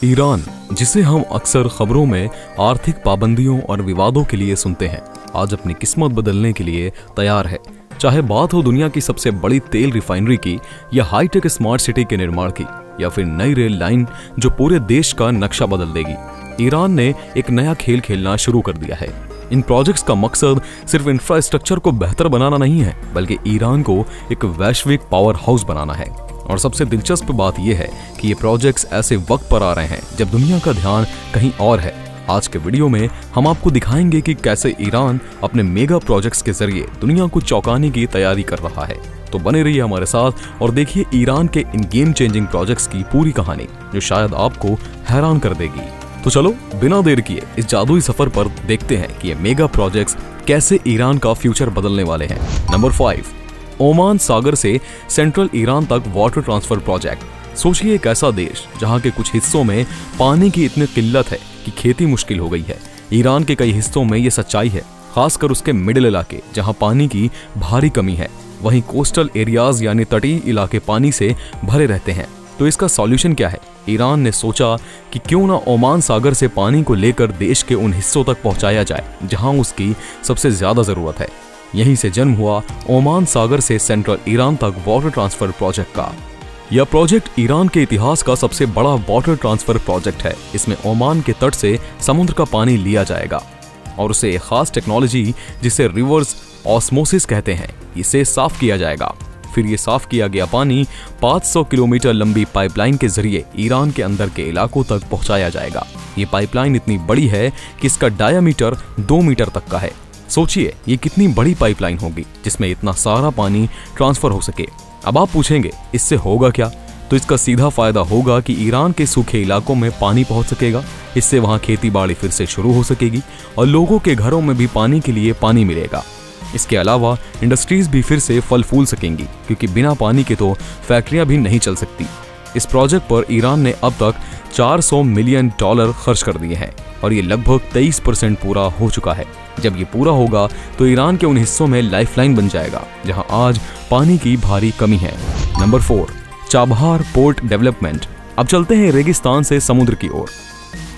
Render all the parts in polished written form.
Iran, जिसे हम अक्सर खबरों में आर्थिक पाबंदियों और विवादों के लिए सुनते हैं, आज अपनी किस्मत बदलने के लिए तैयार है। चाहे बात हो दुनिया की सबसे बड़ी तेल रिफाइनरी की, या हाईटेक स्मार्ट सिटी के निर्माण की, या फिर नई रेल लाइन जो पूरे देश का नक्शा बदल देगी, ईरान ने एक नया खेल खेलना शुरू कर दिया है। इन प्रोजेक्ट्स का मकसद सिर्फ इंफ्रास्ट्रक्चर को बेहतर बनाना नहीं है, बल्कि ईरान को एक वैश्विक पावर हाउस बनाना है। और सबसे दिलचस्प बात यह है कि ये प्रोजेक्ट्स ऐसे वक्त पर आ रहे हैं जब दुनिया का ध्यान कहीं और है। आज के वीडियो में हम आपको दिखाएंगे कि कैसे ईरान अपने मेगा प्रोजेक्ट्स के जरिए दुनिया को चौंकाने की तैयारी कर रहा है। तो बने रहिए हमारे साथ और देखिए ईरान के इन गेम चेंजिंग प्रोजेक्ट्स की पूरी कहानी, जो शायद आपको हैरान कर देगी। तो चलो बिना देर किए इस जादुई सफर पर देखते हैं कि ये मेगा प्रोजेक्ट्स कैसे ईरान का फ्यूचर बदलने वाले हैं। नंबर 5, ओमान सागर से सेंट्रल ईरान तक वाटर ट्रांसफर प्रोजेक्ट। सोचिए एक ऐसा देश जहां के कुछ हिस्सों में पानी की इतनी किल्लत है कि खेती मुश्किल हो गई है। ईरान के कई हिस्सों में ये सच्चाई है, खासकर उसके मिडिल इलाके जहां पानी की भारी कमी है। वहीं कोस्टल एरियाज यानी तटीय इलाके पानी से भरे रहते हैं। तो इसका सॉल्यूशन क्या है? ईरान ने सोचा कि क्यों ना ओमान सागर से पानी को लेकर देश के उन हिस्सों तक पहुंचाया जाए जहां उसकी सबसे ज्यादा जरूरत है। यहीं से जन्म हुआ ओमान सागर से सेंट्रल ईरान तक वाटर ट्रांसफर प्रोजेक्ट का। यह प्रोजेक्ट ईरान के इतिहास का सबसे बड़ा वाटर ट्रांसफर प्रोजेक्ट है। इसमें ओमान के तट से समुद्र का पानी लिया जाएगा और उसे एक खास टेक्नोलॉजी जिसे रिवर्स ऑस्मोसिस कहते हैं, इसे साफ किया जाएगा। फिर ये साफ किया गया पानी 500 किलोमीटर लंबी पाइपलाइन के जरिए ईरान के अंदर के इलाकों तक पहुंचाया जाएगा। ये पाइपलाइन इतनी बड़ी है कि इसका डायामीटर 2 मीटर तक का है। सोचिए ये कितनी बड़ी पाइपलाइन होगी जिसमें इतना सारा पानी ट्रांसफर हो सके। अब आप पूछेंगे इससे होगा क्या? तो इसका सीधा फायदा होगा कि ईरान के सूखे इलाकों में पानी पहुंच सकेगा। इससे वहां खेती बाड़ी फिर से शुरू हो सकेगी और लोगों के घरों में भी पानी के लिए पानी मिलेगा। इसके अलावा इंडस्ट्रीज भी फिर से फल फूल सकेंगी, क्योंकि बिना पानी के तो फैक्ट्रियां भी नहीं चल सकती। इस प्रोजेक्ट पर ईरान ने अब तक $400 मिलियन खर्च कर दिए हैं और ये लगभग 23% पूरा हो चुका है। जब ये पूरा होगा तो ईरान के उन हिस्सों में लाइफलाइन बन जाएगा जहां आज पानी की भारी कमी है। Number 4, Chabahar port development. अब चलते हैं रेगिस्तान से समुद्र की ओर।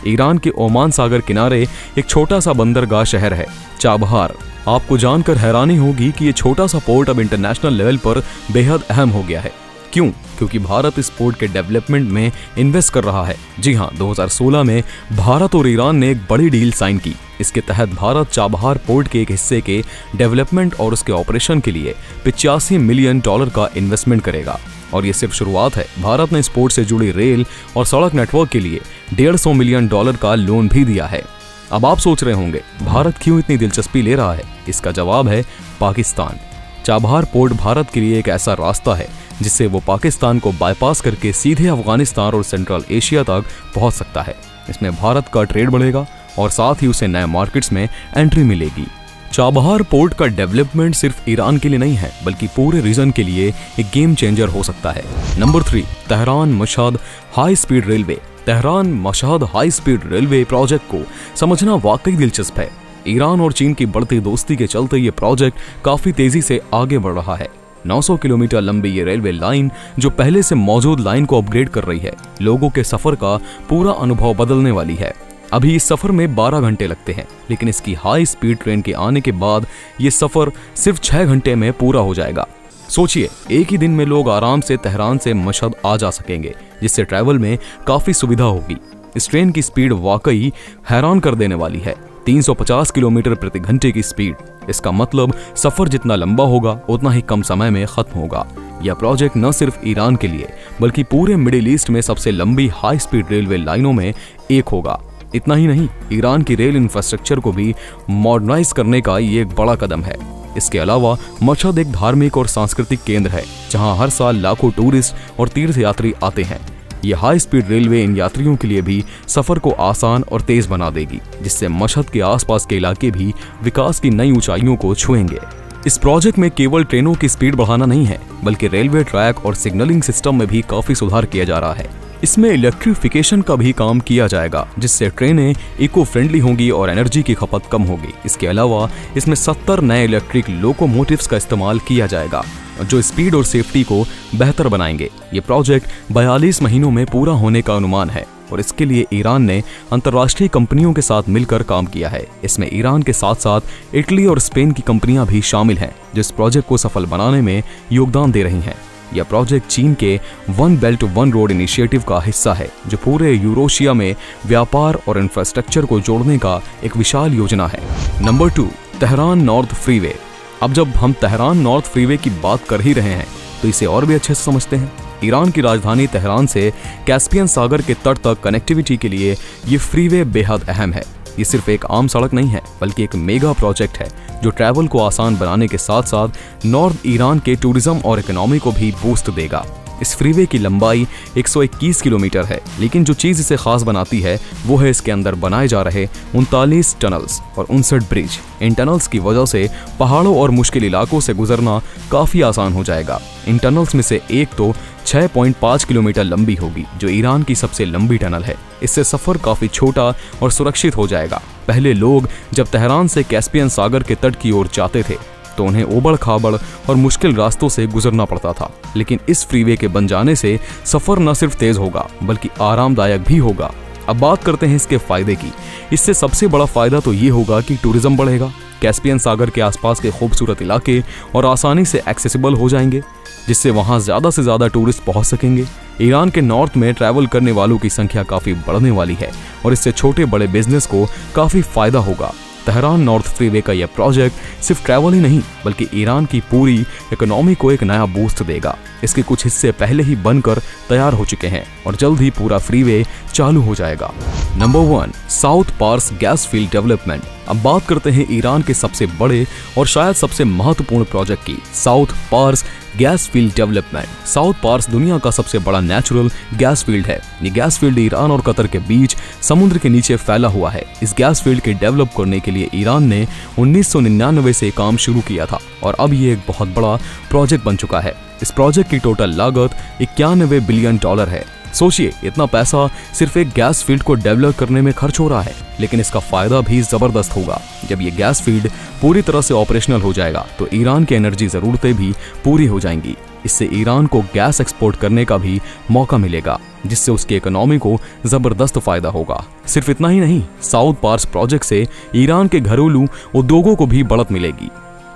ईरान के ओमान सागर किनारे एक छोटा सा बंदरगाह शहर है चाबहार। आपको जानकर हैरानी होगी कि ये छोटा सा पोर्ट अब इंटरनेशनल लेवल पर बेहद अहम हो गया है। क्यों? क्योंकि भारत इस पोर्ट के डेवलपमेंट में इन्वेस्ट कर रहा है। जी हाँ, 2016 में भारत और ईरान ने एक बड़ी डील साइन की। इसके तहत भारत चाबहार पोर्ट के एक हिस्से के डेवलपमेंट और उसके ऑपरेशन के लिए $85 मिलियन का इन्वेस्टमेंट करेगा। और ये सिर्फ शुरुआत है। भारत ने इस पोर्ट से जुड़ी रेल और सड़क नेटवर्क के लिए $150 मिलियन का लोन भी दिया है। अब आप सोच रहे होंगे भारत क्यों इतनी दिलचस्पी ले रहा है? इसका जवाब है पाकिस्तान। चाबहार पोर्ट भारत के लिए एक ऐसा रास्ता है जिससे वो पाकिस्तान को बाईपास करके सीधे अफगानिस्तान और सेंट्रल एशिया तक पहुंच सकता है। इसमें भारत का ट्रेड बढ़ेगा और साथ ही उसे नए मार्केट्स में एंट्री मिलेगी। चाबहार पोर्ट का डेवलपमेंट सिर्फ ईरान के लिए नहीं है, बल्कि पूरे रीजन के लिए एक गेम चेंजर हो सकता है। Number 3, Tehran Mashhad high speed railway. Tehran Mashhad high speed railway project को समझना वाकई दिलचस्प है। ईरान और चीन की बढ़ती दोस्ती के चलते ये प्रोजेक्ट काफी तेजी से आगे बढ़ रहा है। 900 किलोमीटर लंबी ये रेलवे लाइन, जो पहले से मौजूद लाइन को अपग्रेड कर रही है, लोगों के सफर का पूरा अनुभव बदलने वाली है। अभी इस सफर में 12 घंटे लगते हैं, लेकिन इसकी हाई स्पीड ट्रेन के आने के बाद ये सफर सिर्फ 6 घंटे में पूरा हो जाएगा। सोचिए एक ही दिन में लोग आराम से तेहरान से मशहद आ जा सकेंगे, जिससे ट्रैवल में काफी सुविधा होगी। इस ट्रेन की स्पीड वाकई हैरान कर देने वाली है। 350 किलोमीटर प्रति घंटे की स्पीड। इसका मतलब सफर जितना लंबा होगा उतना ही कम समय में खत्म होगा। यह प्रोजेक्ट न सिर्फ ईरान के लिए बल्कि पूरे मिडिल ईस्ट में सबसे लंबी हाई स्पीड रेलवे लाइनों में एक होगा। इतना ही नहीं, ईरान की रेल इंफ्रास्ट्रक्चर को भी मॉडर्नाइज करने का ये एक बड़ा कदम है। इसके अलावा मशहद एक धार्मिक और सांस्कृतिक केंद्र है जहां हर साल लाखों टूरिस्ट और तीर्थयात्री आते हैं। यह हाई स्पीड रेलवे इन यात्रियों के लिए भी सफर को आसान और तेज बना देगी, जिससे मशहद के आसपास के इलाके भी विकास की नई ऊंचाइयों को छुएंगे। इस प्रोजेक्ट में केवल ट्रेनों की स्पीड बढ़ाना नहीं है, बल्कि रेलवे ट्रैक और सिग्नलिंग सिस्टम में भी काफी सुधार किया जा रहा है। इसमें इलेक्ट्रिफिकेशन का भी काम किया जाएगा, जिससे ट्रेनें इको फ्रेंडली होंगी और एनर्जी की खपत कम होगी। इसके अलावा इसमें 70 नए इलेक्ट्रिक लोकोमोटिव्स का इस्तेमाल किया जाएगा, जो स्पीड और सेफ्टी को बेहतर बनाएंगे। ये प्रोजेक्ट 42 महीनों में पूरा होने का अनुमान है। और इसके लिए ईरान ने अंतर्राष्ट्रीय कंपनियों के साथ मिलकर काम किया है। इसमें ईरान के साथ साथ इटली और स्पेन की कंपनियां भी शामिल हैं, जो इस प्रोजेक्ट को सफल बनाने में योगदान दे रही हैं। यह प्रोजेक्ट चीन के one belt one road initiative का हिस्सा है, जो पूरे यूरोशिया में व्यापार और इंफ्रास्ट्रक्चर को जोड़ने का एक विशाल योजना है। Number 2, Tehran north freeway. अब जब हम तेहरान नॉर्थ फ्रीवे की बात कर ही रहे हैं तो इसे और भी अच्छे से समझते हैं। ईरान की राजधानी तेहरान से कैस्पियन सागर के तट तक कनेक्टिविटी के लिए ये फ्रीवे बेहद अहम है। ये सिर्फ एक आम सड़क नहीं है, बल्कि एक मेगा प्रोजेक्ट है जो ट्रैवल को आसान बनाने के साथ साथ नॉर्थ ईरान के टूरिज्म और इकोनॉमी को भी बूस्ट देगा। इस फ्रीवे की लंबाई 121 किलोमीटर है, लेकिन जो चीज़ इसे खास बनाती है वो है इसके अंदर बनाए जा रहे 39 टनल्स और 59 ब्रिज। इन टनल्स की वजह से पहाड़ों और मुश्किल इलाकों से गुजरना काफ़ी आसान हो जाएगा। इन टनल्स में से एक तो 6.5 किलोमीटर लंबी होगी, जो ईरान की सबसे लंबी टनल है। इससे सफ़र काफ़ी छोटा और सुरक्षित हो जाएगा। पहले लोग जब तेहरान से कैस्पियन सागर के तट की ओर जाते थे तो उन्हें ओबड़ खाबड़ और मुश्किल रास्तों से गुजरना पड़ता था, लेकिन इस फ्रीवे के बन जाने से सफ़र न सिर्फ तेज़ होगा बल्कि आरामदायक भी होगा। अब बात करते हैं इसके फायदे की। इससे सबसे बड़ा फायदा तो ये होगा कि टूरिज्म बढ़ेगा। कैस्पियन सागर के आसपास के खूबसूरत इलाके और आसानी से एक्सेसिबल हो जाएंगे, जिससे वहाँ ज़्यादा से ज़्यादा टूरिस्ट पहुँच सकेंगे। ईरान के नॉर्थ में ट्रैवल करने वालों की संख्या काफ़ी बढ़ने वाली है और इससे छोटे बड़े बिजनेस को काफ़ी फायदा होगा। तेहरान नॉर्थ फ्रीवे का यह प्रोजेक्ट सिर्फ ट्रैवल ही नहीं बल्कि ईरान की पूरी इकोनॉमी को एक नया बूस्ट देगा। इसके कुछ हिस्से पहले ही बनकर तैयार हो चुके हैं और जल्द ही पूरा फ्रीवे चालू हो जाएगा। Number 1, South Pars gas field development. अब बात करते हैं ईरान के सबसे बड़े और शायद सबसे महत्वपूर्ण प्रोजेक्ट की, South Pars gas field development. South Pars दुनिया का सबसे बड़ा नेचुरल गैस फील्ड है। ये गैस फील्ड ईरान और कतर के बीच समुद्र के नीचे फैला हुआ है। इस गैस फील्ड के डेवलप करने के लिए ईरान ने 1999 से काम शुरू किया था और अब ये एक बहुत बड़ा प्रोजेक्ट बन चुका है। इस प्रोजेक्ट की टोटल लागत 91 बिलियन डॉलर है। सोचिए, इतना पैसा सिर्फ एक गैस फील्ड को डेवलप करने में खर्च हो रहा है, लेकिन इसका फायदा भी जबरदस्त होगा। जब ये गैस फील्ड पूरी तरह से ऑपरेशनल हो जाएगा तो ईरान की एनर्जी ज़रूरतें भी पूरी हो जाएंगी। इससे ईरान को गैस एक्सपोर्ट करने का भी मौका मिलेगा, जिससे उसकी इकोनॉमी को जबरदस्त फायदा होगा। सिर्फ इतना ही नहीं, साउथ पार्स प्रोजेक्ट से ईरान के घरेलू उद्योगों को भी बढ़त मिलेगी।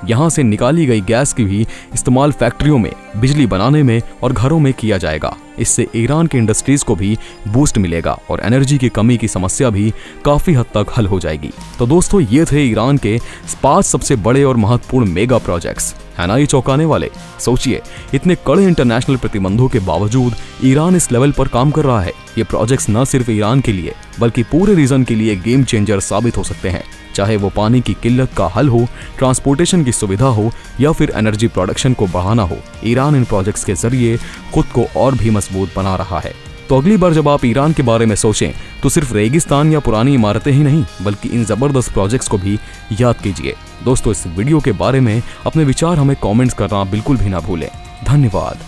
यहाँ से निकाली गई गैस की भी इस्तेमाल फैक्ट्रियों में, बिजली बनाने में और घरों में किया जाएगा। इससे ईरान की इंडस्ट्रीज को भी बूस्ट मिलेगा और एनर्जी की कमी की समस्या भी काफ़ी हद तक हल हो जाएगी। तो दोस्तों, ये थे ईरान के 5 सबसे बड़े और महत्वपूर्ण मेगा प्रोजेक्ट्स। है ना ये चौंकाने वाले? सोचिए, इतने कड़े इंटरनेशनल प्रतिबंधों के बावजूद ईरान इस लेवल पर काम कर रहा है। ये प्रोजेक्ट्स न सिर्फ ईरान के लिए बल्कि पूरे रीजन के लिए गेम चेंजर साबित हो सकते हैं। चाहे वो पानी की किल्लत का हल हो, ट्रांसपोर्टेशन की सुविधा हो या फिर एनर्जी प्रोडक्शन को बढ़ाना हो, ईरान इन प्रोजेक्ट्स के जरिए खुद को और भी मजबूत बना रहा है। तो अगली बार जब आप ईरान के बारे में सोचें तो सिर्फ रेगिस्तान या पुरानी इमारतें ही नहीं बल्कि इन जबरदस्त प्रोजेक्ट्स को भी याद कीजिए। दोस्तों, इस वीडियो के बारे में अपने विचार हमें कमेंट्स करना बिल्कुल भी ना भूलें। धन्यवाद।